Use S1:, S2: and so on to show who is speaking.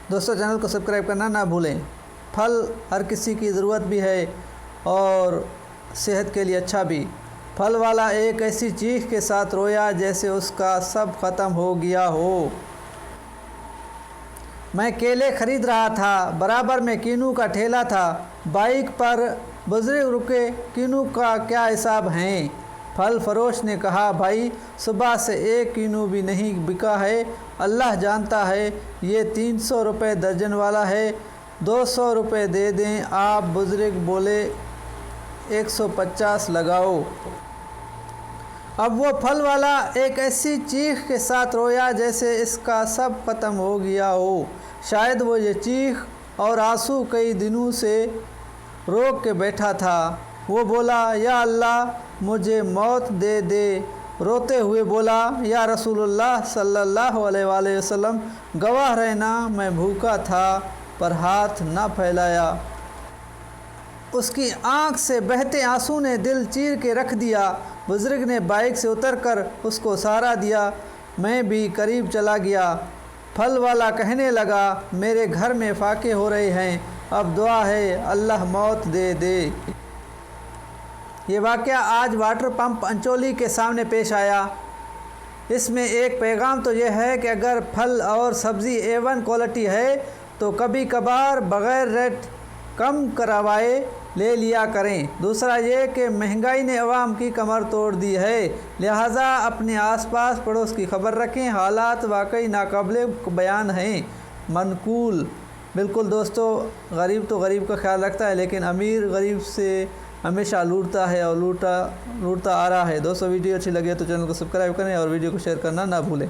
S1: दोस्तों चैनल को सब्सक्राइब करना ना भूलें। फल हर किसी की ज़रूरत भी है और सेहत के लिए अच्छा भी। फल वाला एक ऐसी चीख के साथ रोया जैसे उसका सब ख़त्म हो गया हो। मैं केले खरीद रहा था, बराबर में कीनू का ठेला था। बाइक पर बुजुर्ग रुके, कीनू का क्या हिसाब है? फल फरोश ने कहा, भाई सुबह से एक कीनू भी नहीं बिका है। अल्लाह जानता है, ये 300 रुपये दर्जन वाला है, 200 रुपये दे दें आप। बुजुर्ग बोले, 150 लगाओ। अब वो फल वाला एक ऐसी चीख के साथ रोया जैसे इसका सब ख़त्म हो गया हो। शायद वो ये चीख और आंसू कई दिनों से रोक के बैठा था। वो बोला, या अल्लाह मुझे मौत दे दे। रोते हुए बोला, या रसूलुल्लाह सल्लल्लाहु अलैहि वसल्लम, गवाह रहना मैं भूखा था पर हाथ न फैलाया। उसकी आंख से बहते आंसू ने दिल चीर के रख दिया। बुजुर्ग ने बाइक से उतरकर उसको सहारा दिया। मैं भी करीब चला गया। फल वाला कहने लगा, मेरे घर में फाके हो रहे हैं, अब दुआ है अल्लाह मौत दे दे। ये वाक़या आज वाटर पंप अंचोली के सामने पेश आया। इसमें एक पैगाम तो यह है कि अगर फल और सब्ज़ी A1 क्वालिटी है तो कभी कभार बग़ैर रेट कम करवाए ले लिया करें। दूसरा ये कि महंगाई ने अवाम की कमर तोड़ दी है, लिहाजा अपने आसपास पड़ोस की खबर रखें। हालात वाकई नाकाबिले बयान हैं। मनकूल। बिल्कुल दोस्तों, गरीब तो गरीब का ख्याल रखता है, लेकिन अमीर गरीब से हमेशा लूटता है और लूटता आ रहा है। दोस्तों वीडियो अच्छी लगे तो चैनल को सब्सक्राइब करें और वीडियो को शेयर करना ना भूलें।